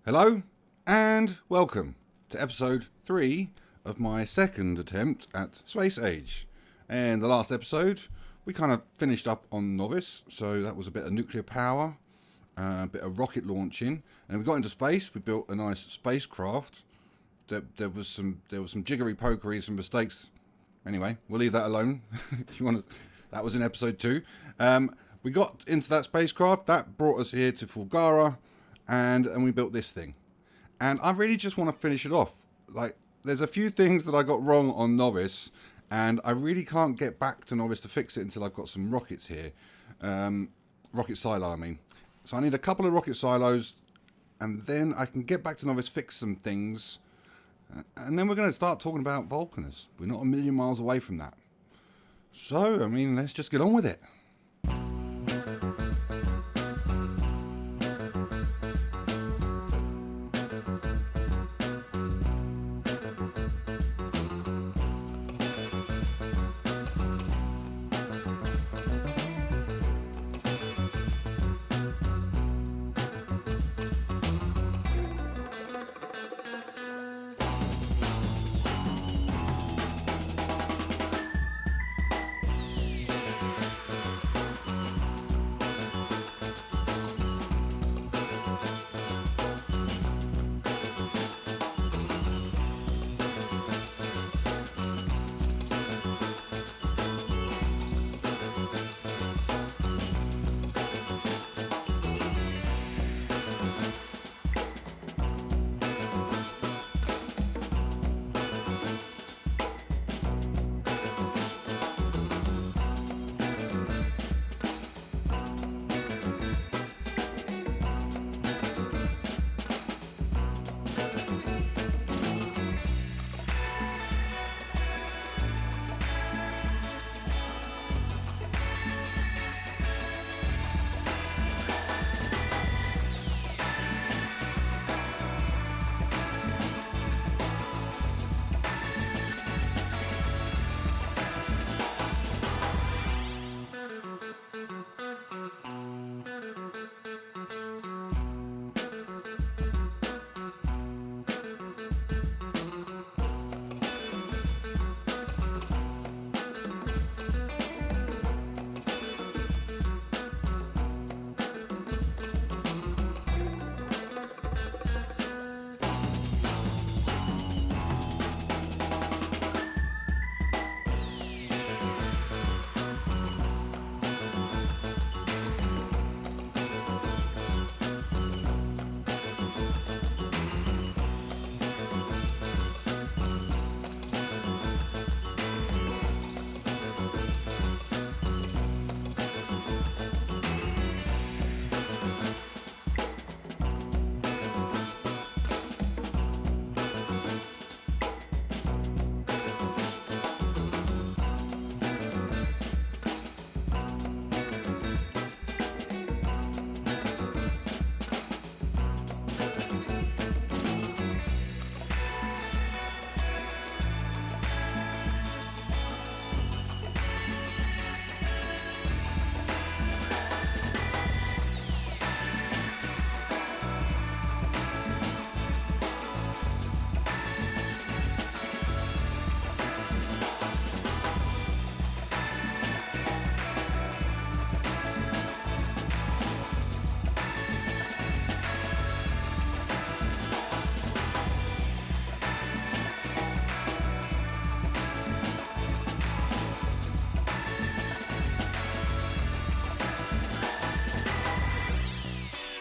Hello and welcome to episode 3 of my second attempt at Space Age. And the last episode we kind of finished up on Novice, so that was a bit of nuclear power, a bit of rocket launching, and we got into space. We built a nice spacecraft. There was some jiggery pokery, some mistakes. Anyway, we'll leave that alone. If you want to, that was in episode 2. We got into that spacecraft that brought us here to Fulgara. And we built this thing. And I really just want to finish it off. Like, there's a few things that I got wrong on Novice, and I really can't get back to Novice to fix it until I've got some rockets here. Rocket silo, I mean. So I need a couple of rocket silos, and then I can get back to Novice, fix some things, and then we're going to start talking about Vulcaners. We're not a million miles away from that. So, I mean, let's just get on with it.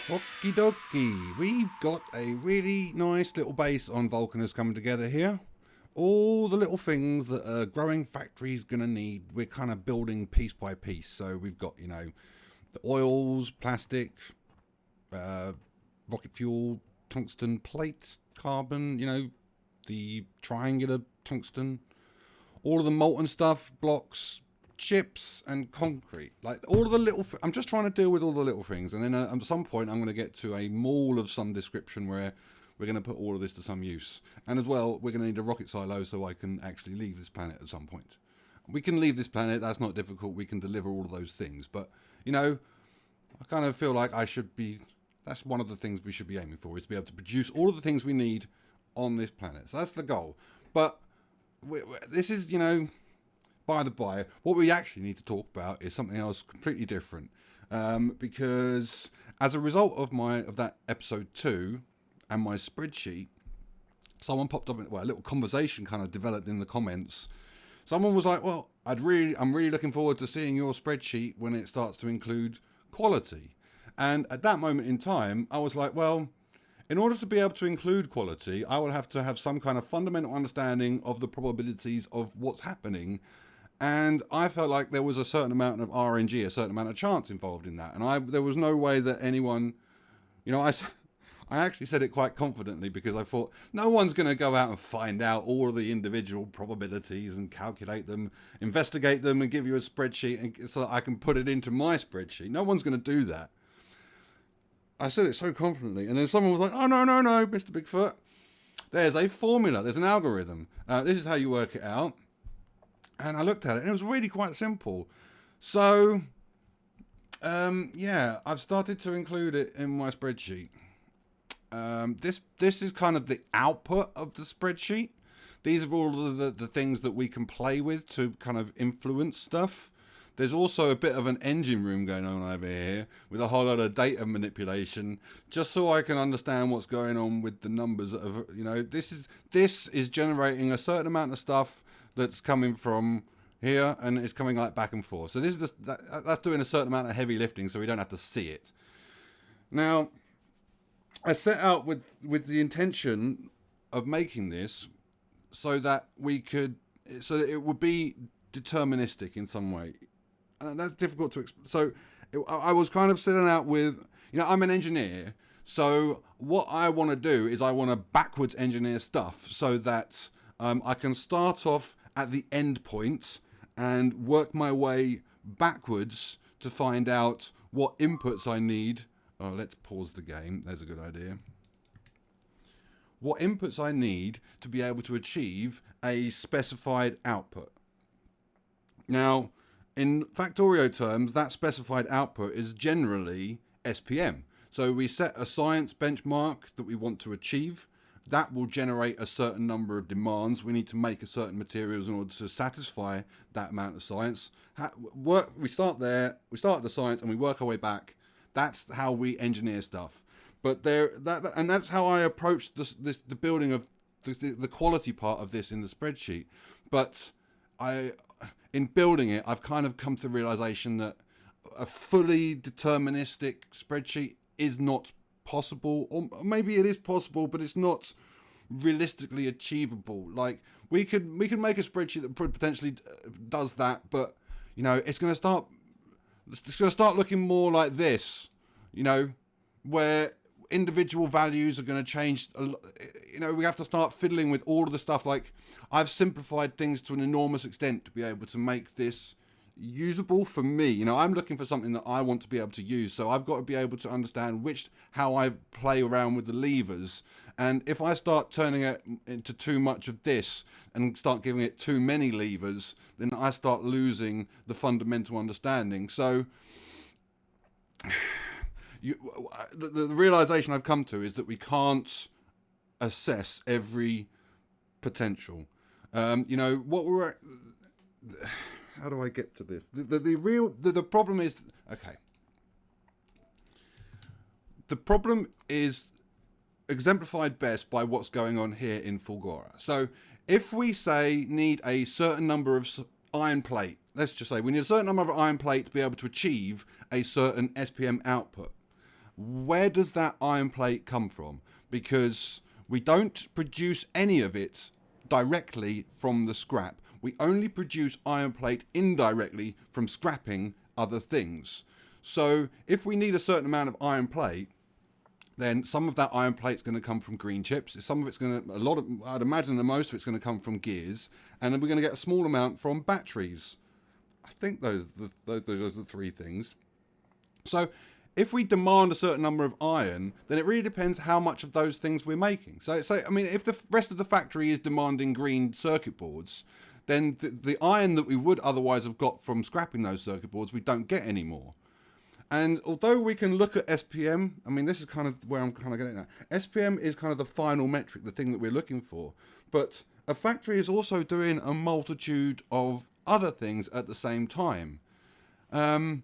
Okie dokie, we've got a really nice little base on Vulcaners coming together here. All the little things that a growing factory's going to need, we're kind of building piece by piece. So we've got, you know, the oils, plastic, rocket fuel, tungsten plate, carbon, you know, the triangular tungsten, all of the molten stuff, blocks, chips and concrete, like all of the little I'm just trying to deal with all the little things, and then at some point I'm going to get to a mall of some description where we're going to put all of this to some use. And as well, we're going to need a rocket silo so I can actually leave this planet at some point. We can leave this planet, that's not difficult, we can deliver all of those things, but you know, I kind of feel like I should be That's one of the things we should be aiming for, is to be able to produce all of the things we need on this planet. So that's the goal. But this is, by the by, what we actually need to talk about is something else completely different. Because as a result of that episode 2 and my spreadsheet, someone popped up, a little conversation kind of developed in the comments. Someone was like, well, I'm really looking forward to seeing your spreadsheet when it starts to include quality. And at that moment in time, I was like, well, in order to be able to include quality, I will have to have some kind of fundamental understanding of the probabilities of what's happening. And I felt like there was a certain amount of RNG, a certain amount of chance involved in that. And there was no way that anyone, I actually said it quite confidently, because I thought no one's going to go out and find out all of the individual probabilities and calculate them, investigate them, and give you a spreadsheet so that I can put it into my spreadsheet. No one's going to do that. I said it so confidently, and then someone was like, oh, no, Mr. Bigfoot. There's a formula, there's an algorithm. This is how you work it out. And I looked at it, and it was really quite simple. So, I've started to include it in my spreadsheet. This is kind of the output of the spreadsheet. These are all of the things that we can play with to kind of influence stuff. There's also a bit of an engine room going on over here with a whole lot of data manipulation, just so I can understand what's going on with the numbers. This is generating a certain amount of stuff that's coming from here, and it's coming like back and forth. So this is that's doing a certain amount of heavy lifting, so we don't have to see it. Now, I set out with the intention of making this so that it would be deterministic in some way. And that's difficult to explain. So I was kind of setting out with, I'm an engineer. So what I want to do is I want to backwards engineer stuff so that I can start off at the end point and work my way backwards to find out what inputs I need. Oh, let's pause the game. There's a good idea. What inputs I need to be able to achieve a specified output. Now, in Factorio terms, that specified output is generally SPM. So we set a science benchmark that we want to achieve. That will generate a certain number of demands. We need to make a certain materials in order to satisfy that amount of science. We start there, we start at the science, and we work our way back. That's how we engineer stuff. But that's how I approach the building of the quality part of this in the spreadsheet. But in building it, I've kind of come to the realization that a fully deterministic spreadsheet is not possible, or maybe it is possible, but it's not realistically achievable. Like we could make a spreadsheet that potentially does that, but it's going to start looking more like this, where individual values are going to change. We have to start fiddling with all of the stuff. Like I've simplified things to an enormous extent to be able to make this usable for me. I'm looking for something that I want to be able to use, so I've got to be able to understand how I play around with the levers. And if I start turning it into too much of this and start giving it too many levers, then I start losing the fundamental understanding. So the realization I've come to is that we can't assess every potential. What we're at, how do I get to this? The problem is, okay. The problem is exemplified best by what's going on here in Fulgora. So if we say need a certain number of iron plate, let's just say we need a certain number of iron plate to be able to achieve a certain SPM output. Where does that iron plate come from? Because we don't produce any of it directly from the scrap. We only produce iron plate indirectly from scrapping other things. So if we need a certain amount of iron plate, then some of that iron plate is going to come from green chips. Some of it's I'd imagine that most of it's going to come from gears, and then we're going to get a small amount from batteries. I think those are the three things. So if we demand a certain number of iron, then it really depends how much of those things we're making. So if the rest of the factory is demanding green circuit boards, then the iron that we would otherwise have got from scrapping those circuit boards, we don't get anymore. And although we can look at SPM, I mean, this is kind of where I'm kind of getting at. SPM is kind of the final metric, the thing that we're looking for. But a factory is also doing a multitude of other things at the same time. And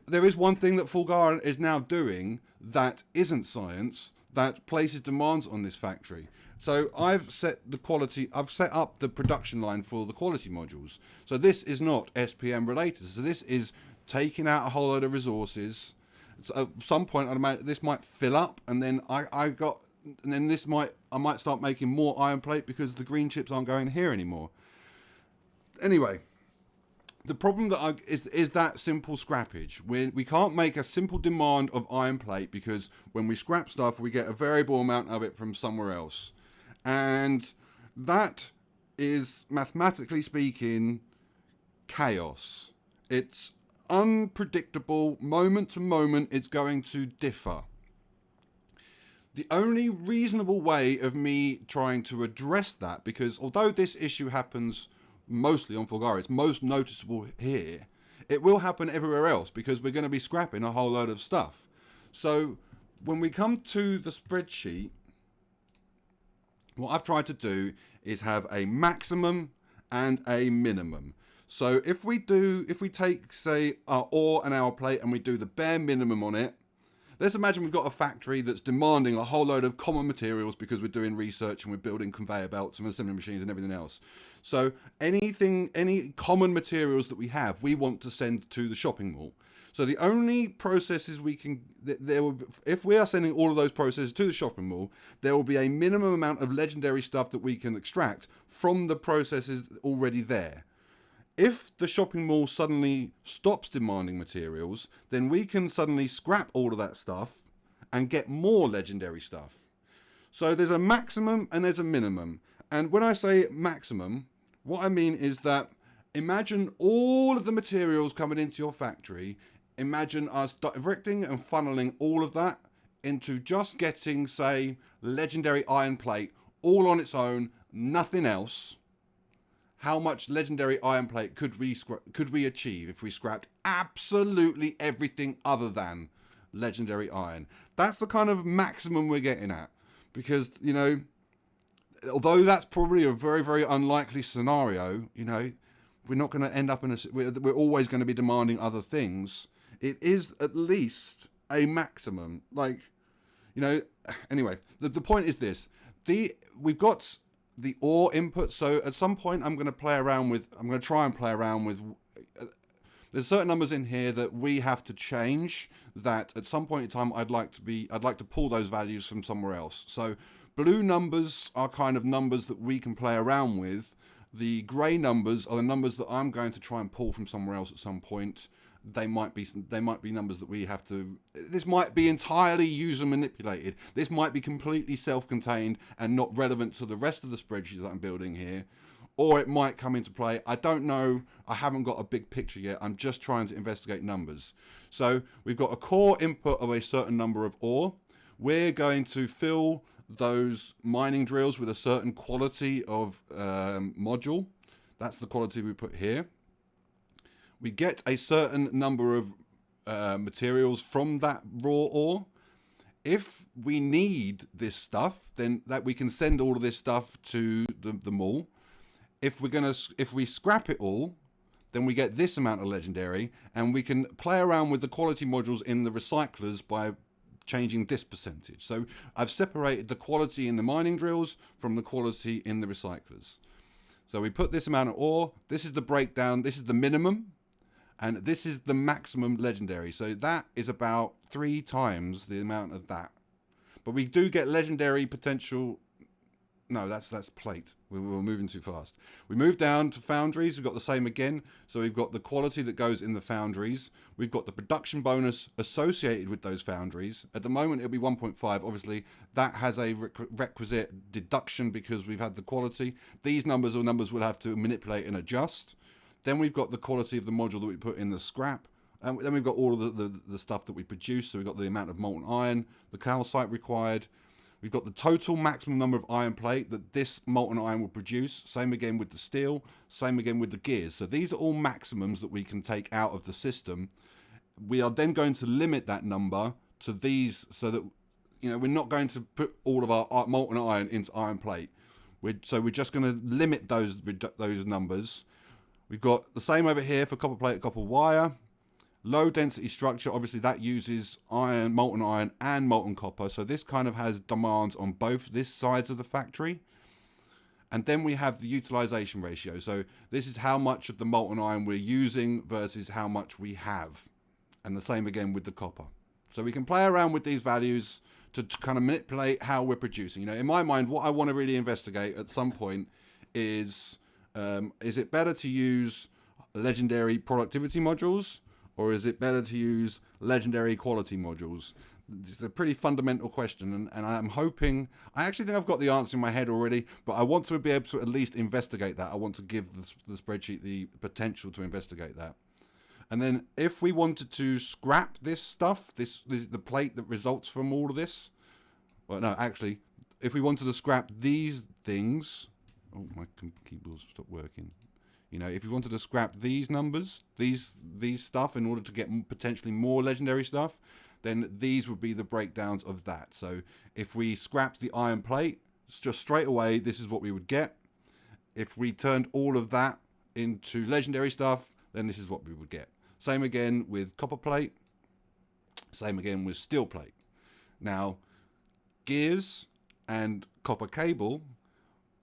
there is one thing that Fulgar is now doing that isn't science, that places demands on this factory. So I've set up the production line for the quality modules. So this is not SPM related. So this is taking out a whole load of resources. So at some point, I'd imagine this might fill up, and then I might start making more iron plate because the green chips aren't going here anymore. Anyway, the problem is that simple scrappage. We can't make a simple demand of iron plate because when we scrap stuff, we get a variable amount of it from somewhere else. And that is, mathematically speaking, chaos. It's unpredictable. Moment to moment, it's going to differ. The only reasonable way of me trying to address that, because although this issue happens mostly on Fulgar, it's most noticeable here, it will happen everywhere else because we're going to be scrapping a whole load of stuff. So when we come to the spreadsheet, what I've tried to do is have a maximum and a minimum. So if we take, say, our ore and our plate and we do the bare minimum on it, let's imagine we've got a factory that's demanding a whole load of common materials because we're doing research and we're building conveyor belts and assembly machines and everything else. So any common materials that we have, we want to send to the shopping mall. So the only processes we can, if we are sending all of those processes to the shopping mall, there will be a minimum amount of legendary stuff that we can extract from the processes already there. If the shopping mall suddenly stops demanding materials, then we can suddenly scrap all of that stuff and get more legendary stuff. So there's a maximum and there's a minimum. And when I say maximum, what I mean is that imagine all of the materials coming into your factory. Imagine us directing and funneling all of that into just getting, say, legendary iron plate all on its own, nothing else. How much legendary iron plate could we achieve if we scrapped absolutely everything other than legendary iron? That's the kind of maximum we're getting at. Because, you know, although that's probably a very, very unlikely scenario, you know, we're not going to end up we're always going to be demanding other things. It is at least a maximum. Like, you know, anyway, the point is this. We've got the ore input, so at some point I'm going to try and play around with there's certain numbers in here that we have to change, that at some point in time I'd like to pull those values from somewhere else. So blue numbers are kind of numbers that we can play around with. The grey numbers are the numbers that I'm going to try and pull from somewhere else at some point. They might be numbers that we have to. This might be entirely user manipulated. This might be completely self-contained and not relevant to the rest of the spreadsheet that I'm building here, or it might come into play. I don't know. I haven't got a big picture yet. I'm just trying to investigate numbers. So we've got a core input of a certain number of ore. We're going to fill those mining drills with a certain quality of module. That's the quality we put here. We get a certain number of materials from that raw ore. If we need this stuff, then that we can send all of this stuff to the mall. If we scrap it all, then we get this amount of legendary, and we can play around with the quality modules in the recyclers by changing this percentage. So I've separated the quality in the mining drills from the quality in the recyclers. So we put this amount of ore. This is the breakdown. This is the minimum. And this is the maximum legendary. So that is about 3 times the amount of that. But we do get legendary potential. No, that's plate. We're moving too fast. We move down to foundries. We've got the same again. So we've got the quality that goes in the foundries. We've got the production bonus associated with those foundries. At the moment, it'll be 1.5. Obviously, that has a requisite deduction because we've had the quality. These numbers are numbers we'll have to manipulate and adjust. Then we've got the quality of the module that we put in the scrap. And then we've got all of the stuff that we produce. So we've got the amount of molten iron, the calcite required. We've got the total maximum number of iron plate that this molten iron will produce. Same again with the steel. Same again with the gears. So these are all maximums that we can take out of the system. we are then going to limit that number to these, so that, you know, we're not going to put all of our molten iron into iron plate. So we're just going to limit those numbers. We've got the same over here for copper plate, copper wire. Low density structure, obviously that uses iron, molten iron and molten copper. So this kind of has demands on both this sides of the factory. And then we have the utilization ratio. So this is how much of the molten iron we're using versus how much we have. And the same again with the copper. So we can play around with these values to kind of manipulate how we're producing. You know, in my mind, what I want to really investigate at some point is it better to use legendary productivity modules, or is it better to use legendary quality modules? It's a pretty fundamental question, and I'm hoping, I actually think I've got the answer in my head already, but I want to be able to at least investigate that. I want to give the spreadsheet the potential to investigate that. And then if we wanted to scrap this stuff, the plate that results from all of this, well, no, actually, if we wanted to scrap these things, oh, my keyboard's stopped working. You know, if we wanted to scrap these numbers, these stuff, in order to get potentially more legendary stuff, then these would be the breakdowns of that. So if we scrapped the iron plate, just straight away, this is what we would get. If we turned all of that into legendary stuff, then this is what we would get. Same again with copper plate. Same again with steel plate. Now, gears and copper cable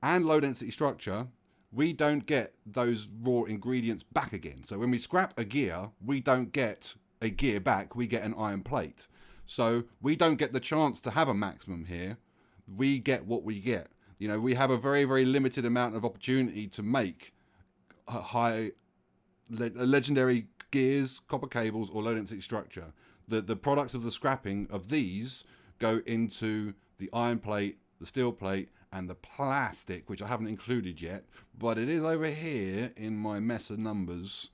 and low density structure, we don't get those raw ingredients back again. So when we scrap a gear, we don't get a gear back, we get an iron plate. So we don't get the chance to have a maximum here. We get what we get. You know, we have a very, very limited amount of opportunity to make high legendary gears, copper cables, or low density structure. The products of the scrapping of these go into the iron plate, the steel plate, and the plastic, which I haven't included yet, but it is over here in my mess of numbers.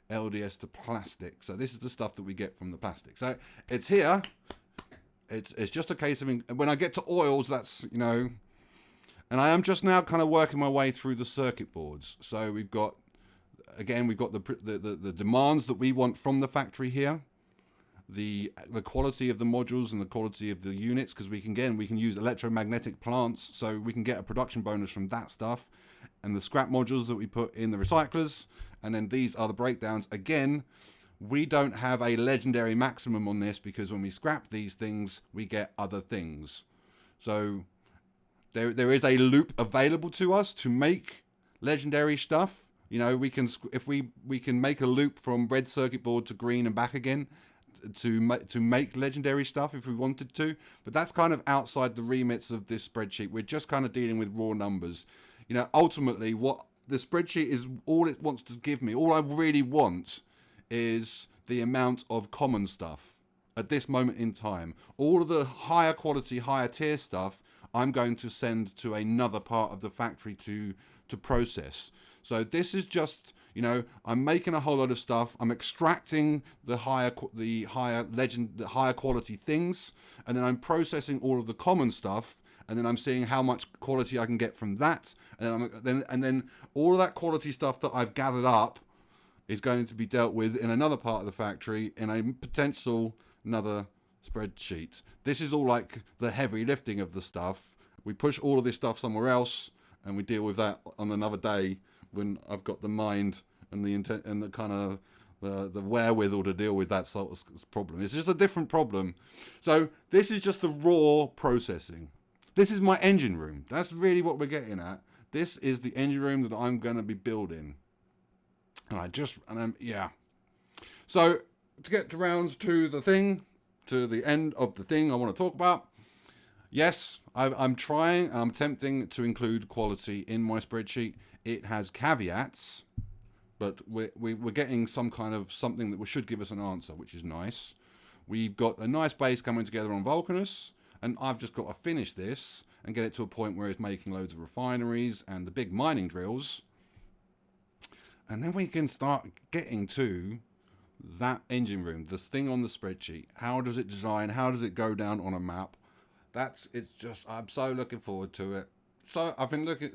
LDS to plastic. So this is the stuff that we get from the plastic. So it's here. It's just a case of, when I get to oils, that's, you know, and I am just now kind of working my way through the circuit boards. So we've got, again, we've got the demands that we want from the factory here, the quality of the modules and the quality of the units, because we can use electromagnetic plants, so we can get a production bonus from that stuff, and the scrap modules that we put in the recyclers, and then these are the breakdowns. Again, we don't have a legendary maximum on this, because when we scrap these things, we get other things. So there is a loop available to us to make legendary stuff. You know, we can, if we can make a loop from red circuit board to green and back again to make legendary stuff if we wanted to, but that's kind of outside the remits of this spreadsheet. We're just kind of dealing with raw numbers. You know, ultimately what the spreadsheet is, all it wants to give me, all I really want is the amount of common stuff at this moment in time. All of the higher quality, higher tier stuff, I'm going to send to another part of the factory to process. So this is just, you know, I'm making a whole lot of stuff. I'm extracting the higher quality things, and then I'm processing all of the common stuff, and then I'm seeing how much quality I can get from that, and then all of that quality stuff that I've gathered up is going to be dealt with in another part of the factory in a potential another spreadsheet. This is all like the heavy lifting of the stuff. We push all of this stuff somewhere else, and we deal with that on another day when I've got the mind and the intent and the kind of the wherewithal to deal with that sort of problem. It's just a different problem. So this is just the raw processing. This is my engine room. That's really what we're getting at. This is the engine room that I'm going to be building. Yeah. So to get around to the end of the thing I want to talk about. Yes, I'm attempting to include quality in my spreadsheet. It has caveats, but we're getting some kind of something that should give us an answer, which is nice. We've got a nice base coming together on Vulcanus, and I've just got to finish this and get it to a point where it's making loads of refineries and the big mining drills. And then we can start getting to that engine room, this thing on the spreadsheet. How does it design? How does it go down on a map? I'm so looking forward to it. So I've been looking,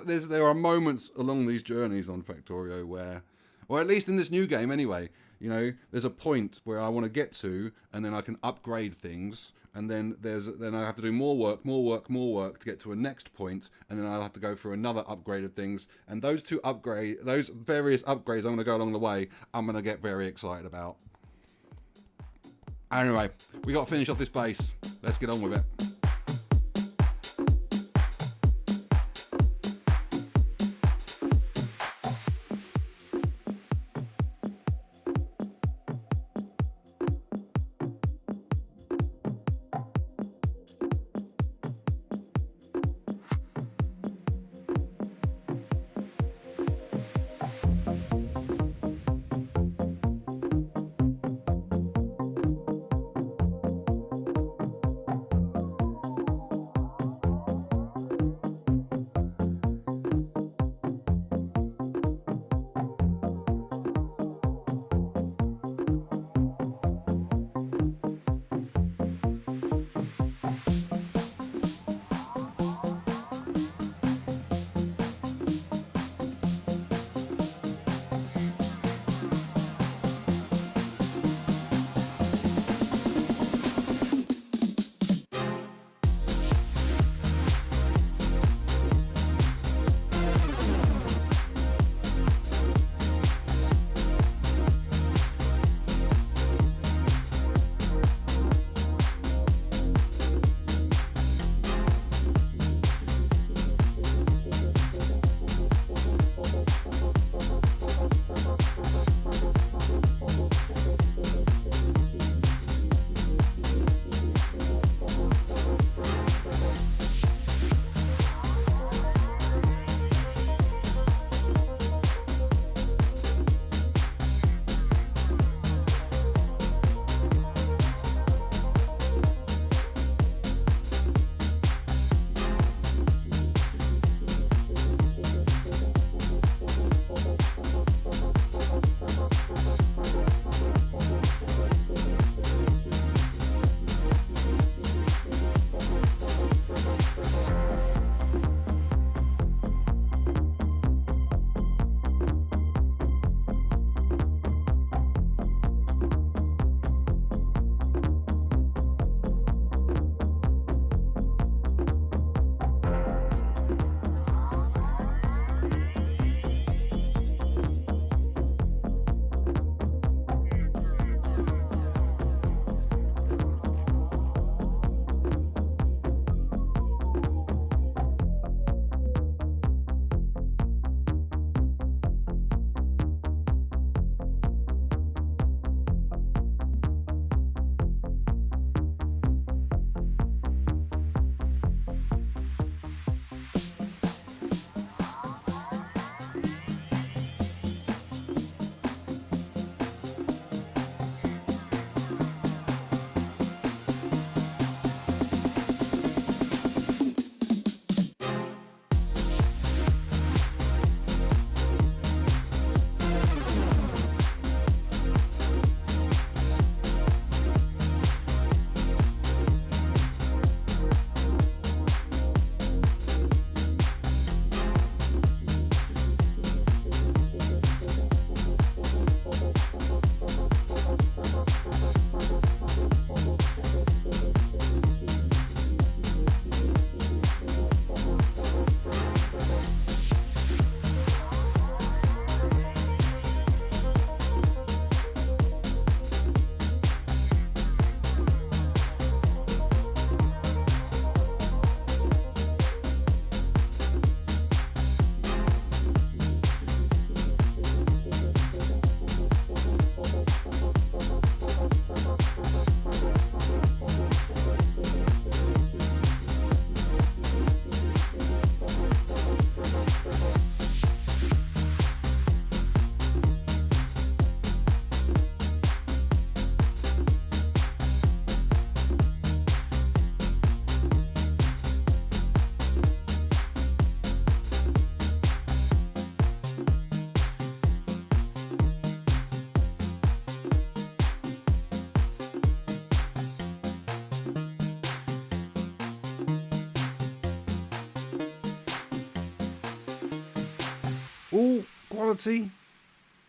there are moments along these journeys on Factorio where, or at least in this new game anyway, You know, there's a point where I want to get to, and then I can upgrade things, and then I have to do more work to get to a next point, and then I'll have to go through another upgrade of things. And those various upgrades I'm going to go along the way, I'm going to get very excited about. Anyway, we got to finish off this base. Let's get on with it. All quality?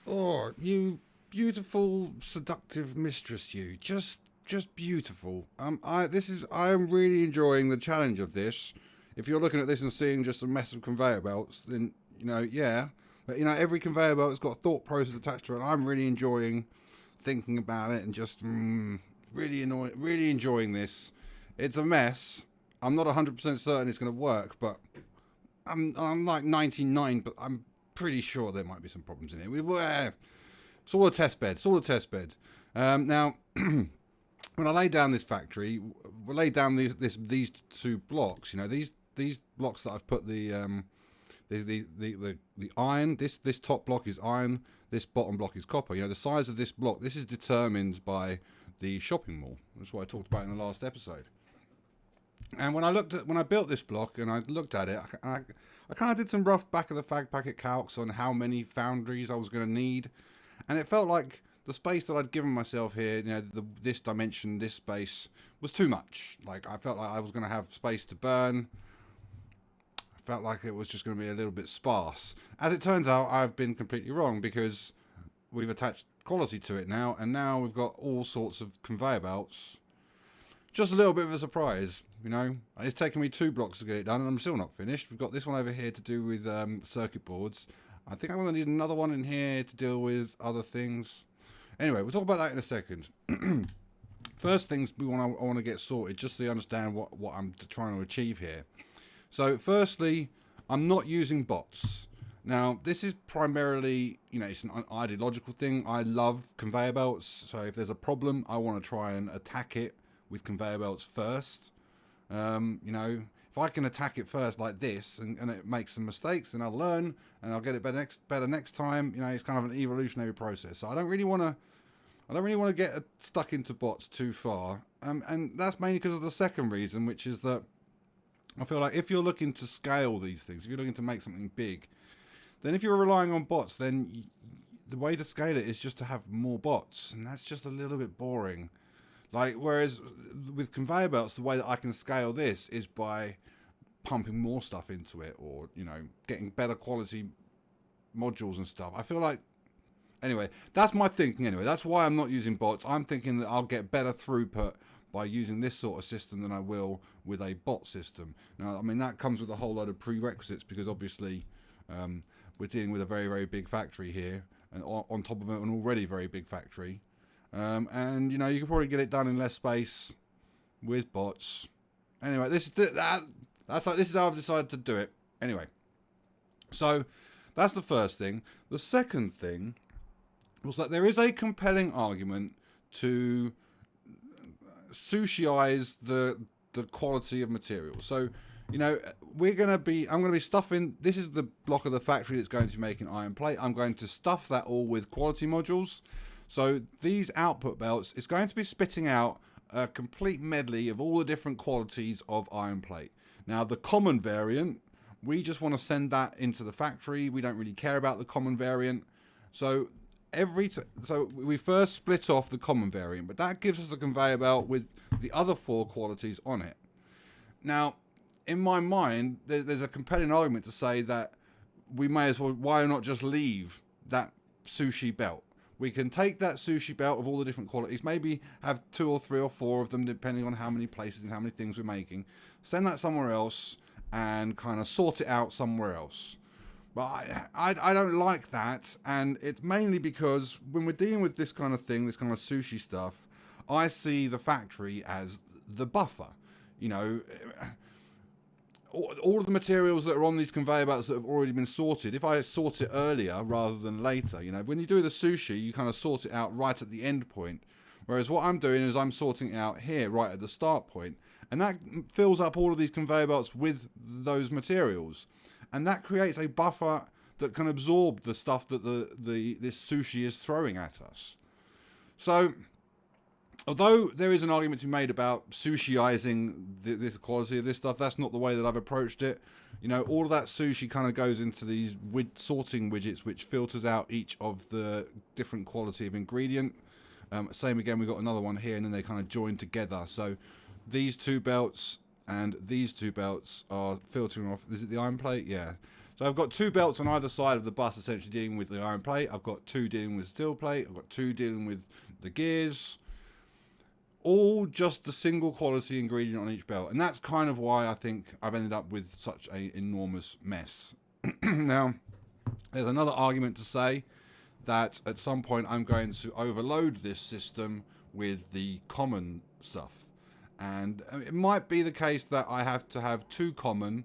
Oh, you beautiful, seductive mistress, you. Just beautiful. I am really enjoying the challenge of this. If you're looking at this and seeing just a mess of conveyor belts, then, yeah. But, every conveyor belt's got a thought process attached to it. I'm really enjoying thinking about it and just really enjoying this. It's a mess. I'm not 100% certain it's going to work, but I'm like 99, but I'm pretty sure there might be some problems in it. It's all a test bed. Now, when I lay down this factory, we laid down these two blocks. These blocks that I've put the iron. This top block is iron. This bottom block is copper. The size of this block. This is determined by the shopping mall. That's what I talked about in the last episode. And when I built this block and I looked at it, I kind of did some rough back of the fag packet calcs on how many foundries I was going to need, and it felt like the space that I'd given myself here, this dimension, this space, was too much. Like, I felt like I was going to have space to burn. I felt like it was just going to be a little bit sparse. As it turns out, I've been completely wrong, because we've attached quality to it now, and now we've got all sorts of conveyor belts. Just a little bit of a surprise, It's taken me 2 blocks to get it done, and I'm still not finished. We've got this one over here to do with circuit boards. I think I'm going to need another one in here to deal with other things. Anyway, we'll talk about that in a second. First things I want to get sorted, just so you understand what I'm trying to achieve here. So, firstly, I'm not using bots. Now, this is primarily, it's an ideological thing. I love conveyor belts, so if there's a problem, I want to try and attack it with conveyor belts first. If I can attack it first like this and it makes some mistakes, then I'll learn and I'll get it better next time. It's kind of an evolutionary process. So I don't really want to get stuck into bots too far. And that's mainly because of the second reason, which is that I feel like if you're looking to scale these things, if you're looking to make something big, then if you're relying on bots, then the way to scale it is just to have more bots, and that's just a little bit boring. Like, whereas with conveyor belts, the way that I can scale this is by pumping more stuff into it, or, getting better quality modules and stuff. I feel like, anyway, that's my thinking anyway. That's why I'm not using bots. I'm thinking that I'll get better throughput by using this sort of system than I will with a bot system. Now, I mean, that comes with a whole load of prerequisites, because obviously we're dealing with a very, very big factory here, and on top of it, an already very big factory. And you can probably get it done in less space with bots. Anyway, this is how I've decided to do it. Anyway, so that's the first thing. The second thing was that there is a compelling argument to sushiize the quality of material. So, I'm going to be stuffing. This is the block of the factory that's going to be making iron plate. I'm going to stuff that all with quality modules. So these output belts is going to be spitting out a complete medley of all the different qualities of iron plate. Now, the common variant, we just want to send that into the factory. We don't really care about the common variant. So so we first split off the common variant, but that gives us a conveyor belt with the other 4 qualities on it. Now, in my mind, there's a compelling argument to say that we may as well, why not just leave that sushi belt? We can take that sushi belt of all the different qualities, maybe have 2 or 3 or 4 of them, depending on how many places and how many things we're making. Send that somewhere else and kind of sort it out somewhere else. But I don't like that, and it's mainly because when we're dealing with this kind of thing, this kind of sushi stuff, I see the factory as the buffer. All of the materials that are on these conveyor belts that have already been sorted, if I sort it earlier rather than later, when you do the sushi, you kind of sort it out right at the end point. Whereas what I'm doing is I'm sorting it out here right at the start point. And that fills up all of these conveyor belts with those materials. And that creates a buffer that can absorb the stuff that this sushi is throwing at us. So, although there is an argument to be made about sushiizing the quality of this stuff, that's not the way that I've approached it. All of that sushi kind of goes into these sorting widgets, which filters out each of the different quality of ingredient. Same again, we've got another one here, and then they kind of join together. So these 2 belts and these 2 belts are filtering off. Is it the iron plate? Yeah. So I've got 2 belts on either side of the bus essentially dealing with the iron plate. I've got 2 dealing with steel plate. I've got 2 dealing with the gears. All just the single quality ingredient on each belt. And that's kind of why I think I've ended up with such an enormous mess. Now, there's another argument to say that at some point I'm going to overload this system with the common stuff. And it might be the case that I have to have 2 common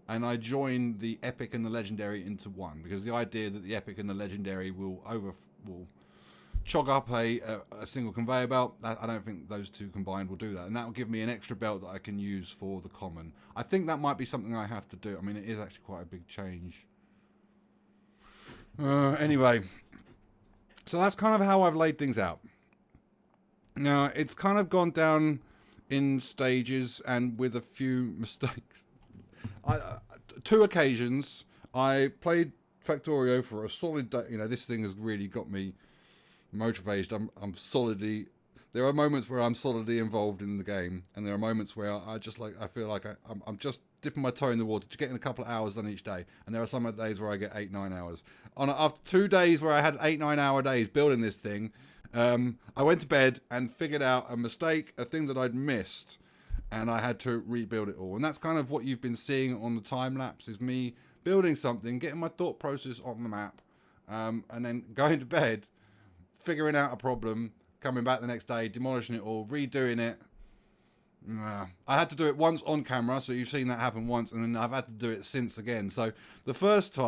and I join the epic and the legendary into one, because the idea that the epic and the legendary will chog up a single conveyor belt, I don't think those 2 combined will do that, and that will give me an extra belt that I can use for the common. I think that might be something I have to do. I mean, it is actually quite a big change. Anyway, so that's kind of how I've laid things out. Now, it's kind of gone down in stages and with a few mistakes. 2 occasions I played Factorio for a solid day. You know, this thing has really got me motivated. I'm solidly. There are moments where I'm solidly involved in the game, and there are moments where I feel like I'm just dipping my toe in the water, to getting a couple of hours done each day. And there are some days where I get 8-9 hours. After 2 days where I had 8-9 hour days building this thing, I went to bed and figured out a mistake, a thing that I'd missed, and I had to rebuild it all. And that's kind of what you've been seeing on the time lapse, is me building something, getting my thought process on the map, and then going to bed, figuring out a problem, coming back the next day, demolishing it all, redoing it. I had to do it once on camera, so you've seen that happen once, and then I've had to do it since again. So the first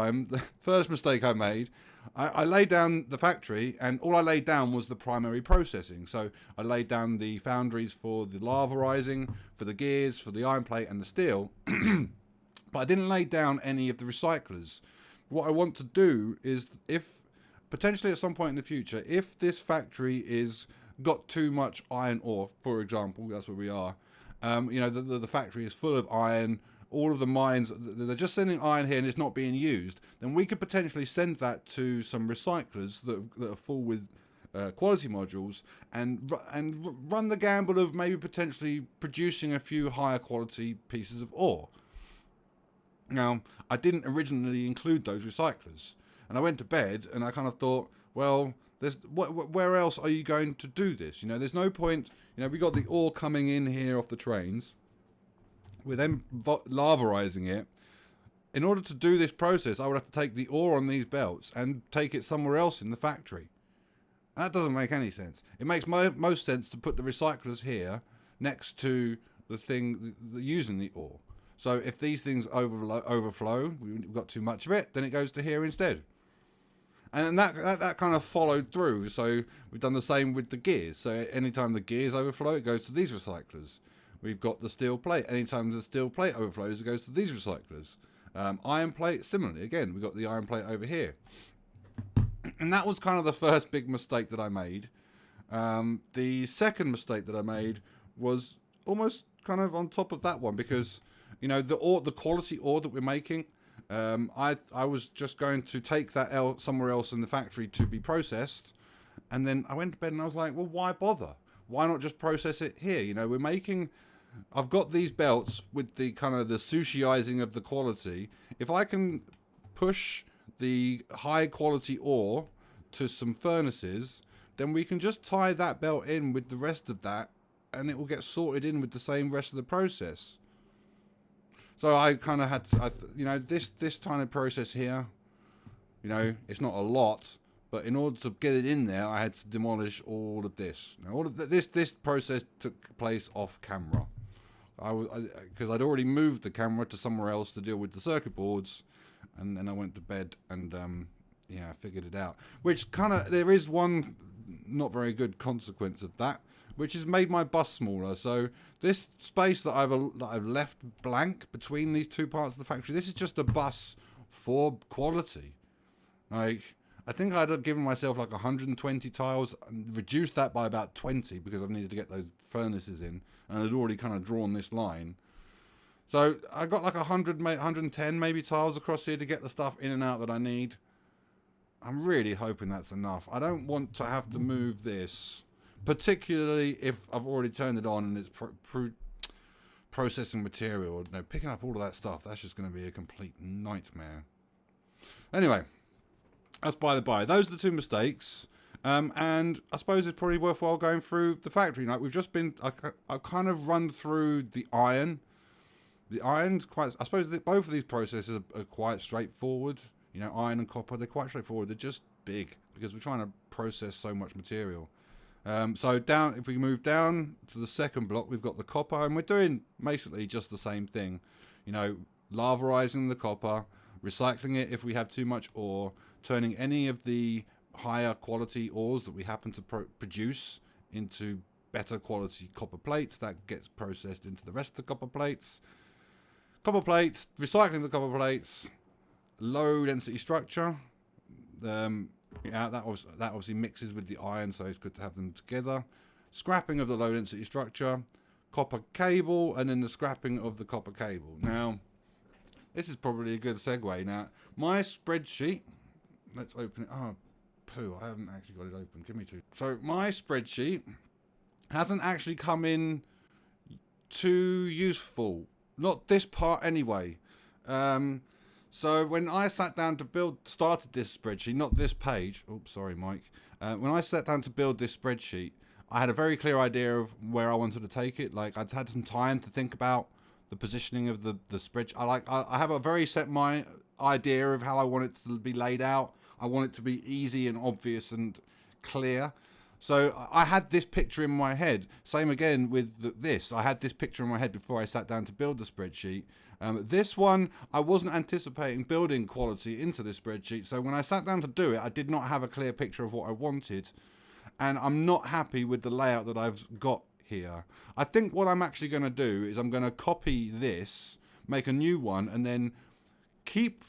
mistake I made, I laid down the factory, and all I laid down was the primary processing. So I laid down the foundries for the lavarizing, for the gears, for the iron plate and the steel, but I didn't lay down any of the recyclers. What I want to do is, if potentially at some point in the future, if this factory is got too much iron ore, for example, that's where we are, you know, the factory is full of iron, all of the mines, they're just sending iron here and it's not being used, then we could potentially send that to some recyclers that are full with quality modules, and run the gamble of maybe potentially producing a few higher quality pieces of ore. Now, I didn't originally include those recyclers, and I went to bed and I kind of thought, well, where else are you going to do this? You know, there's no point. You know, we got the ore coming in here off the trains. We're then lavarizing it. In order to do this process, I would have to take the ore on these belts and take it somewhere else in the factory. That doesn't make any sense. It makes most sense to put the recyclers here next to the thing using the ore. So if these things overflow, we've got too much of it, then it goes to here instead. And that kind of followed through. So we've done the same with the gears. So anytime the gears overflow, it goes to these recyclers. We've got the steel plate. Anytime the steel plate overflows, it goes to these recyclers. Iron plate, similarly. Again, we've got the iron plate over here. And that was kind of the first big mistake that I made. The second mistake that I made was almost kind of on top of that one, because, you know, the quality ore that we're making, I was just going to take that somewhere else in the factory to be processed, and then I went to bed and I was like, well, why bother? Why not just process it here? You know, I've got these belts with the kind of the sushiizing of the quality. If I can push the high quality ore to some furnaces, then we can just tie that belt in with the rest of that, and it will get sorted in with the same rest of the process. So I kind of had to, you know, this kind of process here, you know, it's not a lot, but in order to get it in there, I had to demolish all of this. Now, all of this process took place off camera. Because I'd already moved the camera to somewhere else to deal with the circuit boards, and then I went to bed and I figured it out. Which kind of, there is one not very good consequence of that, which has made my bus smaller. So this space that I've left blank between these two parts of the factory, this is just a bus for quality. Like, I think I'd given myself like 120 tiles and reduced that by about 20 because I needed to get those furnaces in, and I'd already kind of drawn this line. So I got like 110 maybe tiles across here to get the stuff in and out that I need. I'm really hoping that's enough. I don't want to have to move this, particularly if I've already turned it on and it's processing material. You know, picking up all of that stuff, that's just going to be a complete nightmare. Anyway, that's by the by. Those are the two mistakes. And I suppose it's probably worthwhile going through the factory. Like we've just been, I've kind of run through the iron. The iron's quite, I suppose that both of these processes are quite straightforward. You know, iron and copper, they're quite straightforward. They're just big because we're trying to process so much material. So down, if we move down to the second block, we've got the copper, and we're doing basically just the same thing. You know, lavarizing the copper, recycling it if we have too much ore, turning any of the higher quality ores that we happen to produce into better quality copper plates. That gets processed into the rest of the copper plates. Copper plates, recycling the copper plates, low density structure. Yeah, that obviously mixes with the iron, so it's good to have them together. Scrapping of the low density structure, copper cable, and then the scrapping of the copper cable. Now, this is probably a good segue. Now, my spreadsheet, let's open it. Oh, poo, I haven't actually got it open. Give me two. So, my spreadsheet hasn't actually come in too useful. Not this part anyway. So when I sat down to started this spreadsheet, not this page. Oops, sorry, Mike. When I sat down to build this spreadsheet, I had a very clear idea of where I wanted to take it. Like I'd had some time to think about the positioning of the spreadsheet. I have a very set idea of how I want it to be laid out. I want it to be easy and obvious and clear. So I had this picture in my head. Same again with this. I had this picture in my head before I sat down to build the spreadsheet. This one, I wasn't anticipating building quality into this spreadsheet. So when I sat down to do it, I did not have a clear picture of what I wanted. And I'm not happy with the layout that I've got here. I think what I'm actually going to do is I'm going to copy this, make a new one, and then keep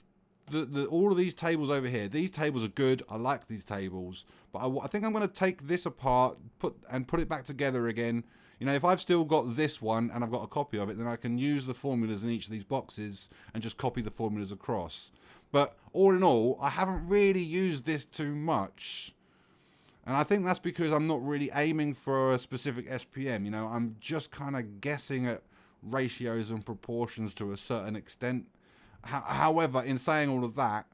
all of these tables over here. These tables are good. I like these tables. But I think I'm going to take this apart, put it back together again. You know, if I've still got this one and I've got a copy of it, then I can use the formulas in each of these boxes and just copy the formulas across. But all in all, I haven't really used this too much. And I think that's because I'm not really aiming for a specific SPM. You know, I'm just kind of guessing at ratios and proportions to a certain extent. However, in saying all of that,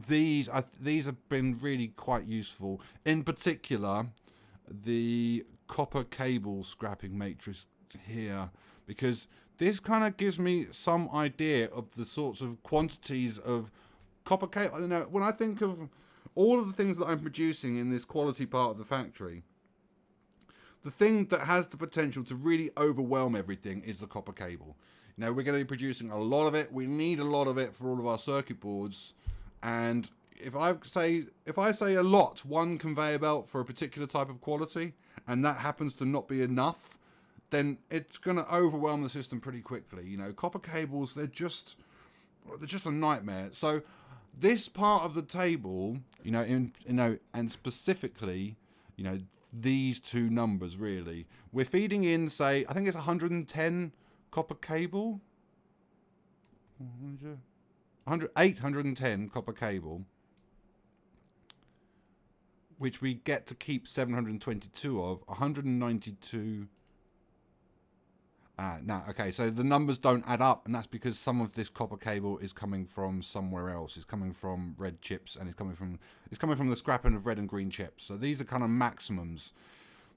these have been really quite useful. In particular, the copper cable scrapping matrix here, because this kind of gives me some idea of the sorts of quantities of copper cable. You know, when I think of all of the things that I'm producing in this quality part of the factory, the thing that has the potential to really overwhelm everything is the copper cable. You know, we're going to be producing a lot of it. We need a lot of it for all of our circuit boards. And if I say a lot, one conveyor belt for a particular type of quality, and that happens to not be enough, then it's going to overwhelm the system pretty quickly. You know, copper cables, they're just a nightmare. So this part of the table, and specifically, you know, these two numbers really, we're feeding in, say, I think it's 110 copper cable, 810 copper cable, which we get to keep 722 of, 192. Okay, so the numbers don't add up, and that's because some of this copper cable is coming from somewhere else. It's coming from red chips, and it's coming from the scrapping of red and green chips. So these are kind of maximums,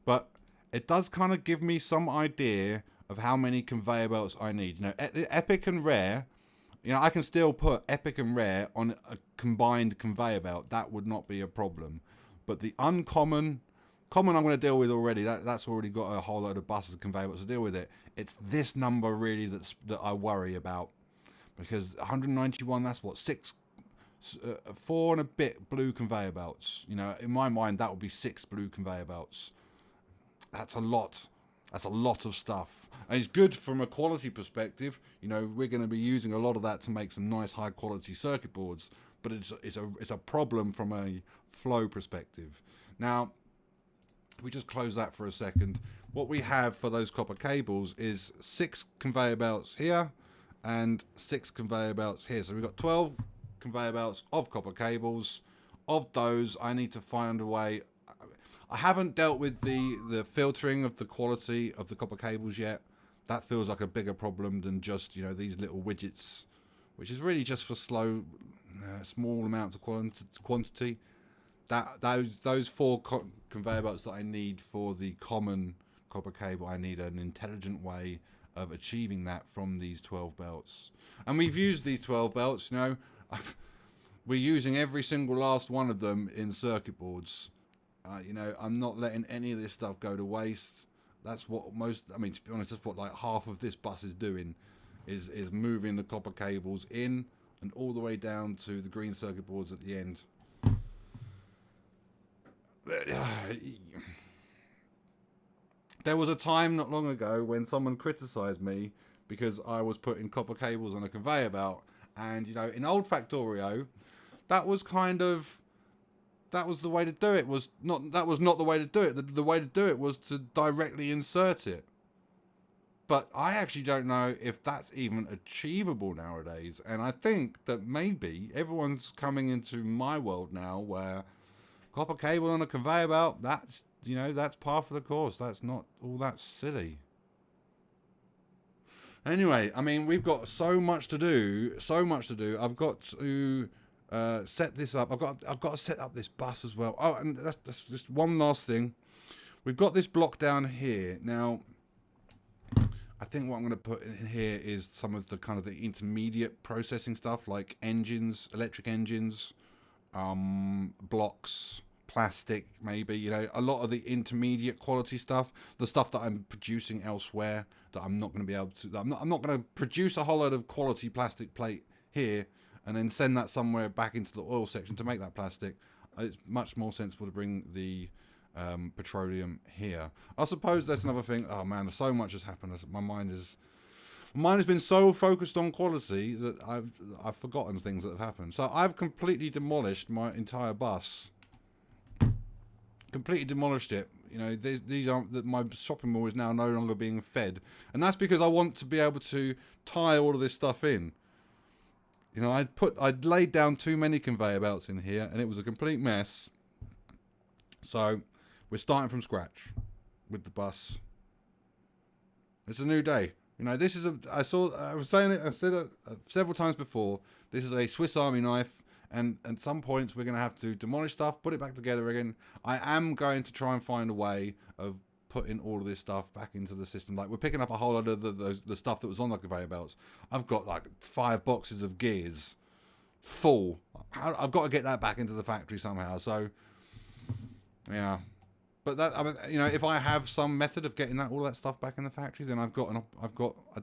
but it does kind of give me some idea of how many conveyor belts I need. You know, epic and rare. You know, I can still put epic and rare on a combined conveyor belt. That would not be a problem. But the common I'm going to deal with already. That's already got a whole load of buses and conveyor belts to deal with it. It's this number really that I worry about, because 191. That's what 4 and a bit blue conveyor belts. You know, in my mind, that would be 6 blue conveyor belts. That's a lot. That's a lot of stuff. And it's good from a quality perspective. You know, we're going to be using a lot of that to make some nice high quality circuit boards. But it's a problem from a flow perspective. Now, if we just close that for a second, what we have for those copper cables is 6 conveyor belts here and 6 conveyor belts here. So we've got 12 conveyor belts of copper cables. Of those, I need to find a way. I haven't dealt with the filtering of the quality of the copper cables yet. That feels like a bigger problem than just, you know, these little widgets, which is really just for slow, small amounts of quantity. Those 4 conveyor belts that I need for the common copper cable, I need an intelligent way of achieving that from these 12 belts. And we've used these 12 belts, you know. We're using every single last one of them in circuit boards. You know, I'm not letting any of this stuff go to waste. That's what I mean, to be honest, that's what like half of this bus is doing, is moving the copper cables in and all the way down to the green circuit boards at the end. There was a time not long ago when someone criticised me because I was putting copper cables on a conveyor belt, and you know, in old Factorio, that was the way to do it. That was not the way to do it. The way to do it was to directly insert it. But I actually don't know if that's even achievable nowadays. And I think that maybe everyone's coming into my world now where copper cable on a conveyor belt, that's, you know, that's par for the course. That's not all that silly. Anyway, I mean, we've got so much to do. I've got to set this up. I've got to set up this bus as well. Oh, and that's just one last thing. We've got this block down here. Now, I think what I'm going to put in here is some of the kind of the intermediate processing stuff, like engines, electric engines, blocks, plastic, maybe, you know, a lot of the intermediate quality stuff, the stuff that I'm producing elsewhere that I'm not going to be able to, I'm not going to produce a whole load of quality plastic plate here and then send that somewhere back into the oil section to make that plastic. It's much more sensible to bring the petroleum here. I suppose that's another thing. Oh man, so much has happened. My mind has been so focused on quality that I've forgotten things that have happened. So I've completely demolished my entire bus. Completely demolished it. You know, these aren't, my shopping mall is now no longer being fed, and that's because I want to be able to tie all of this stuff in. You know, I'd laid down too many conveyor belts in here, and it was a complete mess. So we're starting from scratch with the bus. It's a new day. You know, this is I was saying it, I've said it several times before. This is a Swiss Army knife, and at some points we're going to have to demolish stuff, put it back together again. I am going to try and find a way of putting all of this stuff back into the system. Like, we're picking up a whole lot of the stuff that was on the conveyor belts. I've got like 5 boxes of gears full. I've got to get that back into the factory somehow. So, yeah. But that, I mean, you know, if I have some method of getting all that stuff back in the factory, then I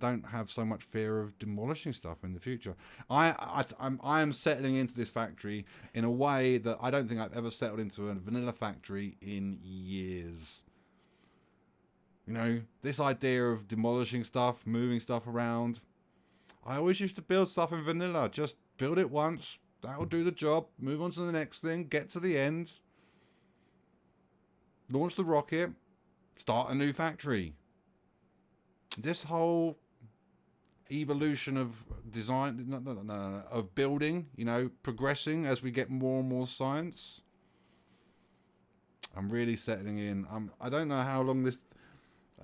don't have so much fear of demolishing stuff in the future. I am settling into this factory in a way that I don't think I've ever settled into a vanilla factory in years. You know, this idea of demolishing stuff, moving stuff around. I always used to build stuff in vanilla. Just build it once, that'll do the job, move on to the next thing, get to the end. Launch the rocket, start a new factory. This whole evolution of design, of building, you know, progressing as we get more and more science. I'm really settling in. I don't know how long this.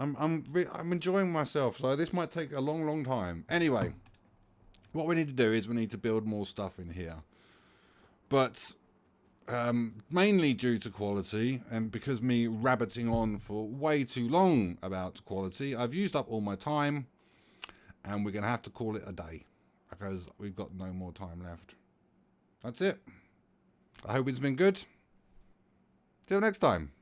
I'm enjoying myself, so this might take a long time. Anyway, what we need to do is we need to build more stuff in here, but. Mainly due to quality, and because me rabbiting on for way too long about quality, I've used up all my time, and we're going to have to call it a day, because we've got no more time left. That's it. I hope it's been good. Till next time.